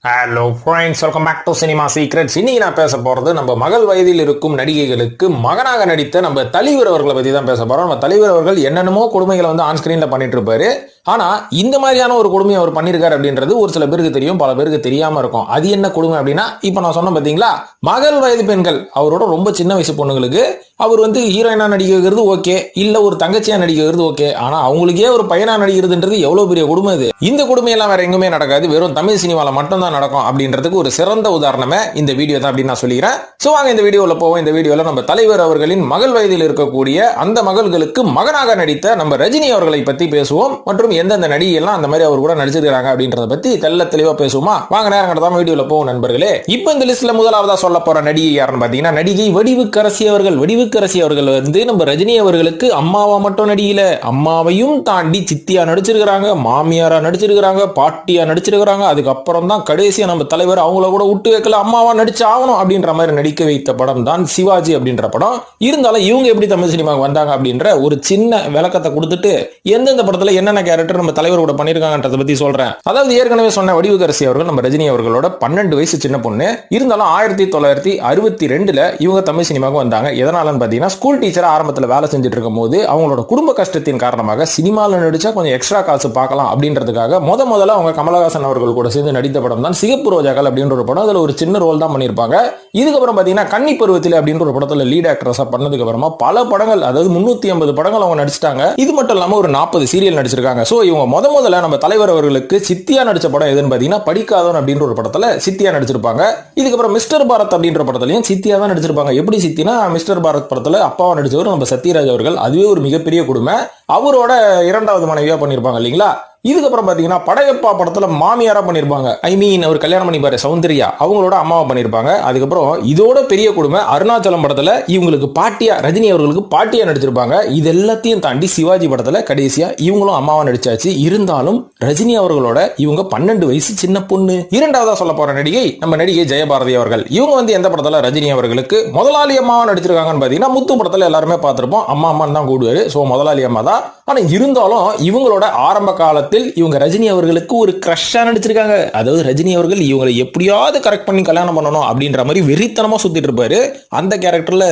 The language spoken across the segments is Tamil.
Hello friends, welcome back to cinema secrets. இன்னைக்கு நான் பேச போறது நம்ம மகள் வயதில் இருக்கும் நடிகைகளுக்கு மகனாக நடித்த நம்ம தலைவர் அவர்களை பத்தி தான் பேச போறோம். நம்ம தலைவர் அவர்கள் என்னென்னமோ கொடுமைகளை வந்து ஆன் ஸ்கிரீன்ல பண்ணிட்டு இருப்பாரு. ஆனா இந்த மாதிரியான ஒரு கொடுமையை அவர் பண்ணிருக்காரு அப்படின்றது ஒரு சில பேருக்கு தெரியும், பல பேருக்கு தெரியாம இருக்கும். அது என்ன கொடுமை அப்படின்னா, இப்ப நான் சொன்ன பாத்தீங்களா, மகள் வயது பெண்கள், அவரோட ரொம்ப சின்ன வயசு பொண்ணுங்களுக்கு அவர் வந்து ஹீரோயினா நடிக்கிறது ஓகே, இல்ல ஒரு தங்கச்சியா நடிக்கிறது ஓகே, ஆனா அவங்களுக்கே ஒரு பையனா நடிக்கிறதுன்றது எவ்வளவு பெரிய கொடுமை இது. இந்த கொடுமையெல்லாம் வேற எங்குமே நடக்காது, வெறும் தமிழ் சினிமால மட்டும் தான் நடக்கும் அப்படின்றதுக்கு ஒரு சிறந்த உதாரணமே இந்த வீடியோ தான் அப்படின்னு நான் சொல்லிக்கிறேன். சோ வாங்க இந்த வீடியோல போவோம். இந்த வீடியோல நம்ம தலைவர் அவர்களின் மகள் வயதில் இருக்கக்கூடிய அந்த மகள்களுக்கு மகனாக நடித்த நம்ம ரஜினி அவர்களை பத்தி பேசுவோம், மற்றும் எந்தெந்த நடிகை எல்லாம் அந்த மாதிரி அவர் கூட நடிச்சிருக்காங்க அப்படின்றத பத்தி தெல்ல தெளிவா பேசுவோமா. வாங்க நேரம் கடத்தாம வீடியோல போவோம் நண்பர்களே. இப்போ இந்த லிஸ்ட்ல முதலாவதா சொல்ல போற நடிகை யாருன்னு பாத்தீங்கன்னா, நடிகை வடிவுக்கரசி அவர்கள். வடிவுக்கரசி அவர்கள் வந்து நம்ம ரஜினி அவர்களுக்கு அம்மாவா மட்டும் நடிகல, அம்மாவையும் தாண்டி சித்தியா நடிச்சிருக்காங்க, மாமியாரா நடிச்சிருக்காங்க, பாட்டியா நடிச்சிருக்காங்க. அதுக்கப்புறம் தான் கடைசியா நம்ம தலைவர் அவங்கள கூட விட்டு வைக்கல, அம்மாவா நடிச்சு ஆகணும் அப்படின்ற மாதிரி நடிக்க வைத்த படம் தான் சிவாஜி அப்படின்ற படம். இருந்தாலும் இவங்க எப்படி தமிழ் சினிமாவுக்கு வந்தாங்க அப்படின்ற ஒரு சின்ன விளக்கத்தை கொடுத்துட்டு எந்தெந்த படத்துல என்னென்ன கேரக்டர் நம்ம தலைவர் கூட பண்ணிருக்காங்கன்றத பத்தி சொல்றேன். அதாவது ஏற்கனவே சொன்ன வடிவுக்கரசி அவர்கள் நம்ம ரஜினி அவர்களோட 12 வயசு சின்ன பொண்ணு. இருந்தாலும் 1962 இவங்க தமிழ் சினிமாவுக்கு வந்தாங்க. எதனாலன்னு பாத்தீங்கன்னா, ஸ்கூல் டீச்சரா ஆரம்பத்துல வேலை செஞ்சுட்டு இருக்கும் போது அவங்களோட குடும்ப கஷ்டத்தின் காரணமாக சினிமாவில் நடிச்சா கொஞ்சம் எக்ஸ்ட்ரா காசு பார்க்கலாம் அப்படின்றதுக்காக முதல்ல அவங்க கமலஹாசன் அவர்கள் கூட சேர்ந்து நடித்த படம் தான் சிகப்பு ரோஜாக்கள் அப்படின்ற ஒரு படம். அதுல ஒரு சின்ன ரோல் தான் பண்ணிருப்பாங்க. இதுக்கப்புறம் பாத்தீங்கன்னா கன்னி பருவத்தில் அப்படின்ற ஒரு படத்துல லீட் ஆக்ட்ரஸா பண்ணதுக்கு அப்புறமா பல படங்கள், அதாவது 350 படங்கள் அவங்க நடிச்சிட்டாங்க. இது மட்டும் இல்லாம ஒரு 40 சீரியல் நடிச்சிருக்காங்க. சோ இவங்க முதல்ல நம்ம தலைவர் அவர்களுக்கு சித்தியா நடிச்ச படம் எதுன்னு பாத்தீங்கன்னா படிக்காதவன் அப்படின்ற ஒரு படத்துல சித்தியா நடிச்சிருப்பாங்க. இதுக்கப்புறம் மிஸ்டர் பாரத் அப்படின்ற படத்துலயும் சித்தியா தான் நடிச்சிருப்பாங்க. எப்படி சித்தினா, மிஸ்டர் பாரத் படத்துல அப்பாவா நடிச்சவர் நம்ம சத்யராஜ் அவர்கள். அதுவே ஒரு மிகப்பெரிய கொடுமை. அவரோட இரண்டாவது மனைவியா பண்ணிருப்பாங்க இல்லீங்களா. இதுக்கப்புறம் பாத்தீங்கன்னா படையப்பா படத்துல மாமியாரா பண்ணிருப்பாங்க. அவர் கல்யாணம் பண்ணிப்பாரு சௌந்தர்யா, அவங்களோட அம்மாவா பண்ணிருப்பாங்க. அதுக்கப்புறம் இதோட பெரிய கொடுமை அருணாச்சலம் படத்துல இவங்களுக்கு பாட்டியா, ரஜினி அவர்களுக்கு பாட்டியா நடிச்சிருப்பாங்க. இது எல்லாத்தையும் தாண்டி சிவாஜி படத்துல கடைசியா இவங்களும் அம்மாவா நடிச்சாச்சு. இருந்தாலும் ரஜினி அவர்களோட இவங்க 12 வயசு சின்ன பொண்ணு. இரண்டாவதா சொல்ல போற நடிகை நம்ம நடிகை ஜெயபாரதி அவர்கள். இவங்க வந்து எந்த படத்துல ரஜினி அவர்களுக்கு முதலாளி அம்மாவா நடிச்சிருக்காங்கன்னு பாத்தீங்கன்னா, முத்து படத்துல எல்லாருமே பார்த்திருப்போம், அம்மா அம்மான்னு தான் கூடுவாரு. சோ முதலாளி அம்மா தான். ஆனா இருந்தாலும் இவங்களோட ஆரம்ப காலத்தில் இவங்க ரஜினி அவர்களுக்கு ஒரு கிரஷா நடிச்சிருக்காங்க. அதாவது ரஜினி அவர்கள் இவங்களை எப்படியாவது கரெக்ட் பண்ணி கல்யாணம் பண்ணணும் அப்படின்ற மாதிரி வெறித்தனமா சுத்திட்டு இருப்பாரு. அந்த கேரக்டர்ல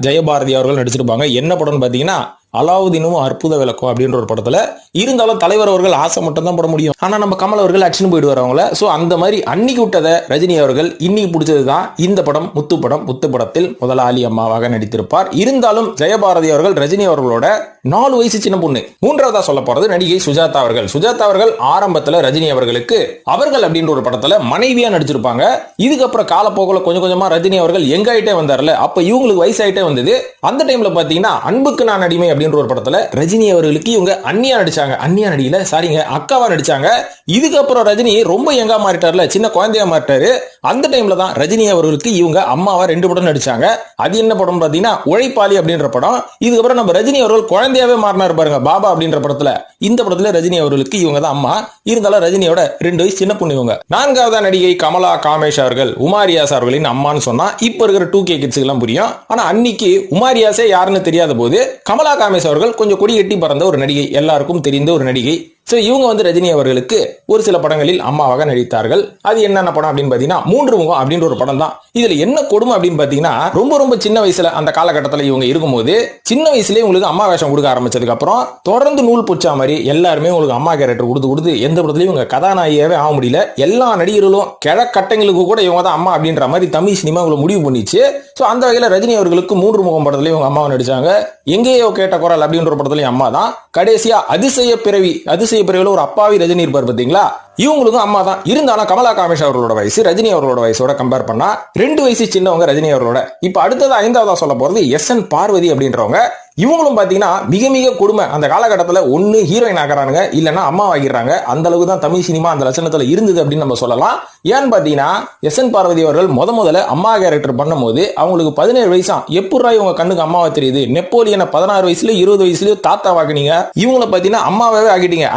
ஜெயபாரதி அவர்கள் நடிச்சிருப்பாங்க. என்ன படம்னு பாத்தீங்கன்னா, அலாவுதீனும் அற்புத விளக்கம் அப்படின்ற ஒரு படத்துல. இருந்தாலும் தலைவர் அவர்கள் ஆசை மட்டும் தான் பட முடியும், ஆனா நம்ம கமல் அவர்கள் அடிச்சுன்னு போயிடுவார் அவங்கள. சோ அந்த மாதிரி அன்னைக்கு விட்டதை ரஜினி அவர்கள் இன்னைக்கு பிடிச்சதுதான் இந்த படம் முத்து படம். முத்து படத்தில் முதலாளி அம்மாவாக நடித்திருப்பார். இருந்தாலும் ஜெயபாரதி அவர்கள் ரஜினி அவர்களோட 4 வயசு சின்ன பொண்ணு. மூன்றாவதா சொல்ல போறது நடிகை சுஜாதா அவர்கள். சுஜாதா அவர்கள் ஆரம்பத்துல ரஜினி அவர்களுக்கு அவர்கள் அப்படின்ற ஒரு படத்துல மனைவியா நடிச்சிருப்பாங்க. இதுக்கப்புறம் காலப்போக்கில் கொஞ்சம் கொஞ்சமா ரஜினி அவர்கள் எங்க ஆயிட்டே வந்தார்ல, அப்ப இவங்களுக்கு வயசாயிட்டே வந்தது. அந்த டைம்ல பாத்தீங்கன்னா அன்புக்கு நான் அடிமை அப்படின்ற ஒரு படத்துல ரஜினி அவர்களுக்கு இவங்க அண்ணியா நடிச்சாங்க. அண்ணியா நடிகல, சாரிங்க, அக்காவா நடிச்சாங்க. இதுக்கப்புறம் ரஜினி ரொம்ப யங்கா மாறிட்டார்ல, சின்ன குழந்தையா மாறிட்டாரு. அந்த டைம்ல தான் ரஜினி அவர்களுக்கு இவங்க அம்மாவா 2 படம் நடிச்சாங்க. அது என்ன படம் பாத்தீங்கன்னா உழைப்பாளி அப்படின்ற படம். இதுக்கப்புறம் நம்ம ரஜினி அவர்கள் குழந்தையாவே மாறினார் பாருங்க, பாபா அப்படின்ற படத்துல. இந்த படத்துல ரஜினி அவர்களுக்கு இவங்க தான் அம்மா. இருந்தாலும் ரஜினியோட 2 வயசு சின்ன பொண்ணு இவங்க. நான்காவதா நடிகை கமலா காமேஷ் அவர்கள். உமாரியாஸ் அவர்களின் அம்மான்னு சொன்னா இப்ப இருக்கிற 2K கிட்ஸ்க்கு எல்லாம் புரியும். ஆனா அன்னைக்கு உமாரியாஸே யாருன்னு தெரியாத போது கமலா காமேஷ் அவர்கள் கொஞ்சம் கொடி கட்டி பறந்த ஒரு நடிகை, எல்லாருக்கும் தெரிந்த ஒரு நடிகை. சோ இவங்க வந்து ரஜினி அவர்களுக்கு ஒரு சில படங்களில் அம்மாவாக நடித்தார்கள். அது என்னென்ன படம் அப்படின்னு பாத்தீங்கன்னா, 3 முகம் அப்படின்ற ஒரு படம் தான். இதுல என்ன கொடுமை அப்படின்னு பாத்தீங்கன்னா, ரொம்ப ரொம்ப சின்ன வயசுல அந்த காலகட்டத்தில் இவங்க இருக்கும்போது சின்ன வயசுலேயே உங்களுக்கு அம்மா வேஷம் கொடுக்க ஆரம்பிச்சதுக்கு அப்புறம் தொடர்ந்து நூல் புடிச்சா மாதிரி எல்லாருமே உங்களுக்கு அம்மா கேரக்டர் கொடுத்து எந்த படத்துலயும் இவங்க கதாநாயகியாவே ஆக முடியல. எல்லா நடிகர்களும் கிழக்கட்டைங்களுக்கு கூட இவங்க தான் அம்மா அப்படின்ற மாதிரி தமிழ் சினிமா இவங்களை முடிவு பண்ணிச்சு. சோ அந்த வகையில ரஜினி அவர்களுக்கு 3 முகம் படத்துலயும் இவங்க அம்மாவை நடிச்சாங்க. எங்கேயோ கேட்ட குரல் அப்படின்ற ஒரு படத்துலயும் அம்மா தான். கடைசியா அதிசய பிறவில ஒரு அப்பாவி ரஜினி இருப்பார் பாத்தீங்களா, இவங்களுக்கும் அம்மா தான். இருந்தாலும் கமலா காமேஷ் அவர்களோட வயசு ரஜினி அவர்களோட வயசோட கம்பேர் பண்ணா 2 வயசு சின்னவங்க ரஜினி அவர்களோட. இப்ப அடுத்தது 5வதா சொல்ல போறது SN பார்வதி அப்படின்றவங்க. இவங்களும் பாத்தீங்கன்னா மிக மிக கொடுமை. அந்த காலகட்டத்தில் ஒன்னு ஹீரோயின் ஆகிறானுங்க, இல்லைன்னா அம்மா ஆகிறாங்க. அந்த அளவுக்கு தான் தமிழ் சினிமா அந்த லட்சணத்துல இருந்தது அப்படின்னு நம்ம சொல்லலாம். ஏன்னு பாத்தீங்கன்னா, SN பார்வதி அவர்கள் முதல்ல அம்மா கேரக்டர் பண்ணும்போது அவங்களுக்கு 17 வயசா. எப்படா இவங்க கண்ணுக்கு அம்மாவா தெரியுது? நெப்போலியனை 16 வயசுல 20 வயசுலயோ தாத்தா வாக்குனீங்க, இவங்களை பாத்தீங்கன்னா அம்மாவே ஆகிட்டீங்க.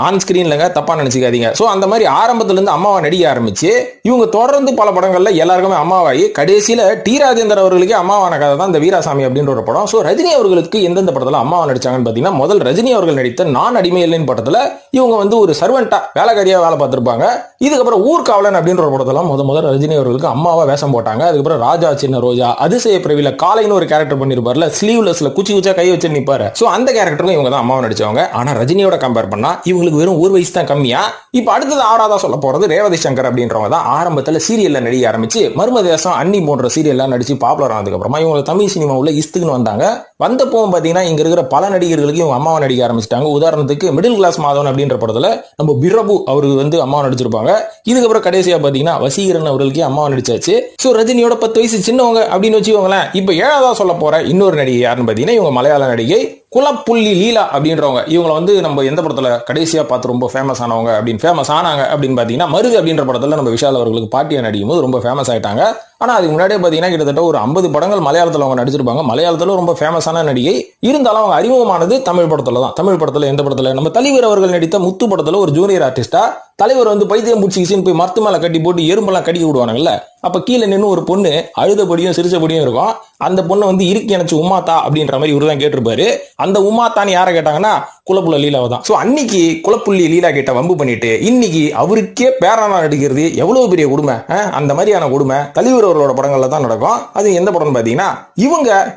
ஆன் ஸ்கிரீன்லங்க, தப்பா நினைச்சுக்காதீங்க. சோ அந்த மாதிரி ஆரம்பத்துல இருந்து அம்மாவா நடிக்க ஆரம்பிச்சு இவங்க தொடர்ந்து பல படங்கள்ல எல்லாருக்குமே அம்மாவாகி கடைசியில டி ராஜேந்தர் அவர்களுக்கே அம்மாவான கதை தான் இந்த வீராசாமி அப்படின்ற ஒரு படம். சோ ரஜினி அவர்களுக்கு அவர்களுக்கு எந்தெந்த படத்துல அம்மாவை நடிச்சாங்கன்னு பாத்தீங்கன்னா, முதல் ரஜினி அவர்கள் நடித்த நான் அடிமை இல்லைன்னு படத்துல இவங்க வந்து ஒரு சர்வெண்டா வேலைக்காரியா வேலை பார்த்திருப்பாங்க. இதுக்கப்புறம் ஊர்காவலன் அப்படின்ற ஒரு படத்துல முதல் ரஜினி அவர்களுக்கு அம்மாவா வேஷம் போட்டாங்க. அதுக்கப்புறம் ராஜா சின்ன ரோஜா, அதிசய பிறவில காலைன்னு ஒரு கேரக்டர் பண்ணிருப்பாருல, ஸ்லீவ்லெஸ்ல குச்சி குச்சா கை வச்சு நிப்பாரு. சோ அந்த கேரக்டருக்கு இவங்க தான் அம்மாவை நடிச்சவங்க. ஆனா ரஜினியோட கம்பேர் பண்ணா இவங்களுக்கு வெறும் ஒரு வயசு தான் கம்மியா. இப்ப அடுத்தது ஆறாவதா சொல்ல போறது ரேவதி சங்கர் அப்படின்றவங்க தான். ஆரம்பத்துல சீரியல்ல நடிக்க ஆரம்பிச்சு மர்மதேசம், அன்னி போன்ற சீரியல்லாம் நடிச்சு பாப்புலர் ஆனதுக்கு அப்புறமா இவங்க தமிழ் சினிமா உள்ள இஸ்துக்குன்னு வந்தாங்க. வந்தப்போ பாத்தீங்கன்னா இங்க இருக்கிற பல நடிகர்களுக்கு இவங்க அம்மாவை நடிக்க ஆரம்பிச்சிட்டாங்க. உதாரணத்துக்கு மிடில் கிளாஸ் மாதவன் அப்படின்ற படத்துல நம்ம பிரபு அவருக்கு வந்து அம்மாவை நடிச்சிருப்பாங்க. இதுக்கப்புறம் கடைசியா பாத்தீங்கன்னா வசீகரன் அவர்களுக்கு அம்மாவை நடிச்சாச்சு. சோ ரஜினியோட 10 வயசு சின்னவங்க அப்படின்னு வச்சுக்கோங்களேன். இப்ப ஏழாவதா சொல்ல போற இன்னொரு நடிகை யாருன்னு பாத்தீங்கன்னா இவங்க மலையாள நடிகை குலப்புள்ளி லீலா அப்படின்றவங்க. இவங்களை வந்து நம்ம எந்த படத்துல கடைசியா பார்த்து ரொம்ப ஃபேமஸ் ஆனவங்க அப்படின்னு பாத்தீங்கன்னா மருது அப்படின்ற படத்துல நம்ம விஷால் அவர்களுக்கு பாட்டியா நடிக்கும் போது ரொம்ப ஃபேமஸ் ஆயிட்டாங்க. ஆனா அதுக்கு முன்னாடியே பாத்தீங்கன்னா கிட்டத்தட்ட ஒரு 50 படங்கள் மலையாளத்துல அவங்க நடிச்சிருப்பாங்க. மலையாளத்துல ரொம்ப ஃபேமஸான நடிகை. இருந்தாலும் அவங்க அறிமுகமானது தமிழ் படத்துல தான். தமிழ் படத்துல எந்த படத்துல நம்ம தலைவர் அவர்கள் நடித்த முத்து படத்துல ஒரு ஜூனியர் ஆர்டிஸ்டா தலைவர் வந்து பைத்தியம் பிடிச்சிக்கிச்சின்னு போய் மரத்து மேல கட்டி போட்டு எறும்பெல்லாம் கட்டி விடுவானுங்கல்ல, அப்ப கீழே நின்று ஒரு பொண்ணு அழுதபடியும் சிரிச்சபடியும் இருக்கும். அந்த பொண்ணை வந்து இறுக்கி அணைச்சு உமாத்தா அப்படின்ற மாதிரி இவரு தான் கேட்டிருப்பாரு. அந்த உமாத்தான்னு யாரை கேட்டாங்கன்னா குலப்புள்ள லீலாவை தான். சோ அன்னைக்கு குலப்புள்ளி லீலா கிட்ட வம்பு பண்ணிட்டு இன்னைக்கு அவருக்கே பேரானா நடிக்கிறது எவ்வளவு பெரிய கொடுமை. அந்த மாதிரியான கொடுமை தலைவர் அவர்களோட படங்கள்ல தான் நடக்கும். அது எந்த படம்னு பாத்தீங்கன்னா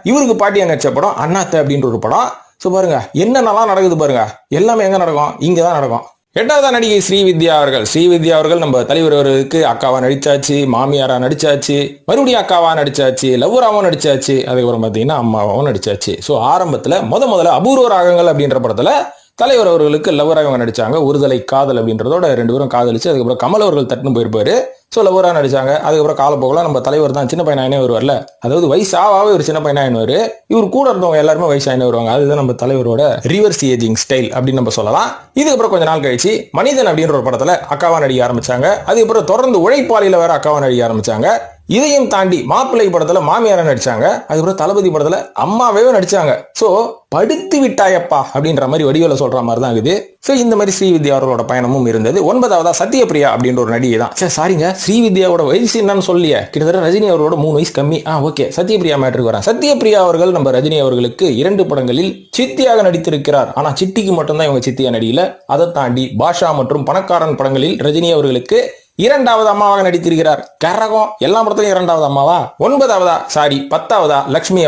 இவருக்கு பாட்டியா நடிச்ச படம் அண்ணாத்த அப்படின்ற ஒரு படம். சோ பாருங்க என்னென்னலாம் நடக்குது பாருங்க. எல்லாமே எங்க நடக்கும்? இங்கதான் நடக்கும். எட்டாவது நடிகை ஸ்ரீவித்யா அவர்கள் நம்ம தலைவர் அவர்களுக்கு அக்காவா நடிச்சாச்சு, மாமியாரா நடிச்சாச்சு, மறுபடியும் அக்காவா நடிச்சாச்சு, லவ்வராவும் நடிச்சாச்சு, அதுக்கப்புறம் பாத்தீங்கன்னா அம்மாவும் நடிச்சாச்சு. சோ ஆரம்பத்துல முதல்ல அபூர்வ ராகங்கள் அப்படின்ற படத்துல தலைவர் அவர்களுக்கு லவ்வராக நடிச்சாங்க. ஒருதலை காதல் அப்படின்றதோட 2 பேரும் காதலிச்சு அதுக்கப்புறம் கமல் அவர்கள் தட்டுன்னு போயிருப்பாரு. சோ லவ்வரா நடிச்சாங்க. அதுக்கப்புறம் காலப்போகல நம்ம தலைவர் தான் சின்ன பையனாயினே வருவார்ல, அதாவது வயசாவே ஒரு சின்ன பையனாயினுவாரு. இவர் கூட இருந்தவங்க எல்லாருமே வயசாயினே வருவாங்க. அதுதான் நம்ம தலைவரோட ரிவர்ஸ் ஏஜிங் ஸ்டைல் அப்படின்னு நம்ம சொல்லலாம். இதுக்கப்புறம் கொஞ்ச நாள் கழிச்சு மனிதன் அப்படின்ற ஒரு படத்துல அக்காவா நடிக்க ஆரம்பிச்சாங்க. அதுக்கப்புறம் தொடர்ந்து உழைப்பாளியில வேற அக்காவா நடிக்க ஆரம்பிச்சாங்க. இதையும் தாண்டி மாப்பிள்ளை படத்துல மாமியாரா நடிச்சாங்க. அதுக்கப்புறம் தளபதி படத்துல அம்மாவே நடிச்சாங்க. சோ படுத்து விட்டாயப்பா அப்படின்ற மாதிரி வடிவேல சொல்ற மாதிரி தான் இருக்குது. சோ இந்த மாதிரி ஸ்ரீவித்யா அவர்களோட பயணமும் இருந்தது. 9வதா சத்யபிரியா அப்படின்ற ஒரு நடிகை தான். சாரிங்க, ஸ்ரீவித்யாவோட வயசு என்னன்னு சொல்லியே, கிட்டத்தட்ட ரஜினி அவர்களோட 3 வயசு கம்மி. ஓகே, சத்யபிரியா மேட்டருக்கு வரேன். சத்யபிரியா அவர்கள் நம்ம ரஜினி அவர்களுக்கு 2 படங்களில் சித்தியாக நடித்திருக்கிறார். ஆனா சிட்டிக்கு மட்டும்தான் இவங்க சித்தியா நடிகல. அதை தாண்டி பாஷா மற்றும் பணக்காரன் படங்களில் ரஜினி அவர்களுக்கு 2வது அம்மாவாக நடித்திருக்கிறார். கரகம் எல்லா படத்திலும் 2வது அம்மாவா. 10வதா லட்சுமி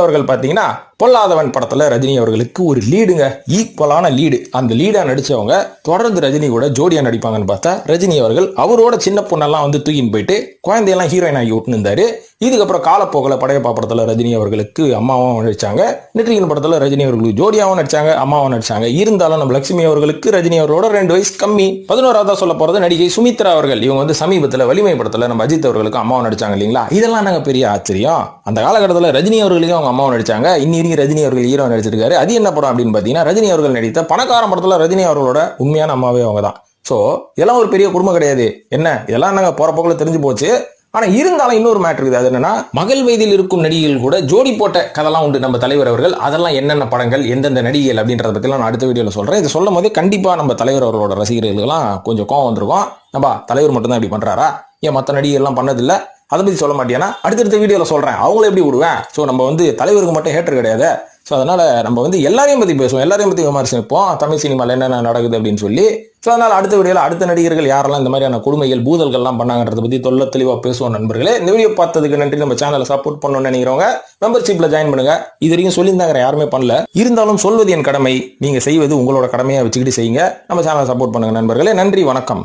அவர்கள் பாத்தீங்கன்னா பொல்லாதவன் படத்துல ரஜினி அவர்களுக்கு ஒரு லீடுங்க, ஈக்குவலான லீடு. அந்த லீடா நடிச்சவங்க தொடர்ந்து ரஜினி கூட ஜோடியா நடிப்பாங்கன்னு பார்த்தா ரஜினி அவர்கள் அவரோட சின்ன பொண்ணெல்லாம் வந்து தூக்கின்னு போயிட்டு குழந்தையெல்லாம் ஹீரோயின் ஆகி விட்டுன்னு இருந்தாரு. இதுக்கப்புறம் காலப்போக்கில் படையப்பா படத்துல ரஜினி அவர்களுக்கு அம்மாவும் நடிச்சாங்க. நெற்றியின் படத்துல ரஜினி அவர்களுக்கு ஜோடியாவும் நடிச்சாங்க, அம்மாவும் நடிச்சாங்க. இருந்தாலும் நம்ம லட்சுமி அவர்களுக்கு ரஜினி அவர்களோட 2 வயசு கம்மி. 11வதா சொல்ல போறது நடிகை சுமித்ரா அவர்கள். இவங்க வந்து சமீபத்துல வலிமை படத்துல நம்ம அஜித் அவர்களுக்கு அம்மாவும் நடிச்சாங்க இல்லைங்களா. இதெல்லாம் நாங்க பெரிய ஆச்சரியம். அந்த காலகட்டத்தில் ரஜினி அவர்களுக்கு அவங்க அம்மாவும் நடிச்சாங்க. இன்னி ரஜினி அவர்கள் ஹீரோ நடிச்சிருக்காரு. அது என்ன படம் அப்படின்னு பாத்தீங்கன்னா ரஜினி அவர்கள் நடித்த பணக்காரன் படத்துல ரஜினி அவர்களோட உண்மையான அம்மாவே அவங்க தான். சோ இதெல்லாம் ஒரு பெரிய குடும்பம் கிடையாது. என்ன இதெல்லாம் நாங்க போற போக்குல தெரிஞ்சு போச்சு. ஆனா இருந்தாலும் இன்னொரு மேட்டர் இருக்குது. அது என்னன்னா மகள் வயதில் இருக்கும் நடிகைகள் கூட ஜோடி போட்ட கதெல்லாம் உண்டு நம்ம தலைவர் அவர்கள். அதெல்லாம் என்னென்ன படங்கள், எந்தெந்த நடிகைகள் அப்படின்றத பத்தி நான் அடுத்த வீடியோல சொல்றேன். இது சொல்லும் போதே கண்டிப்பா நம்ம தலைவர் அவர்களோட ரசிகர்களுக்கெல்லாம் கொஞ்சம் கோவம் வந்திருக்கும். நம்ம தலைவர் மட்டும் தான் இப்படி பண்றாரா, ஏன் மற்ற நடிகை எல்லாம் பண்ணதில்லை, அதை பத்தி சொல்ல மாட்டேன்னா அடுத்தடுத்த வீடியோல சொல்றேன். அவங்கள எப்படி விடுவேன்? ஸோ நம்ம வந்து தலைவருக்கு மட்டும் ஹேட்டர் கிடையாது. ஸோ அதனால நம்ம வந்து எல்லாரையும் பத்தி பேசுவோம், எல்லாரையும் பத்தி விமர்சிப்போம், தமிழ் சினிமாவில் என்னென்ன நடக்குது அப்படின்னு சொல்லி. ஸோ அதனால அடுத்த வீடியோல அடுத்த நடிகர்கள் யாரெல்லாம் இந்த மாதிரியான கொடுமைகள் பூதல்கள்லாம் பண்ணாங்கன்றத பத்தி தெளிவாக பேசுவோம். நண்பர்களே, இந்த வீடியோ பார்த்ததுக்கு நன்றி. நம்ம சேனலை சப்போர்ட் பண்ணணும்னு நினைக்கிறவங்க மெம்பர்ஷிப்ல ஜாயின் பண்ணுங்க. இது வரைக்கும் சொல்லியிருந்தாங்க, யாருமே பண்ணல. இருந்தாலும் சொல்வது என் கடமை, நீங்க செய்வது உங்களோட கடமையா வச்சுக்கிட்டு செய்யுங்க. நம்ம சேனலை சப்போர்ட் பண்ணுங்க நண்பர்களே. நன்றி, வணக்கம்.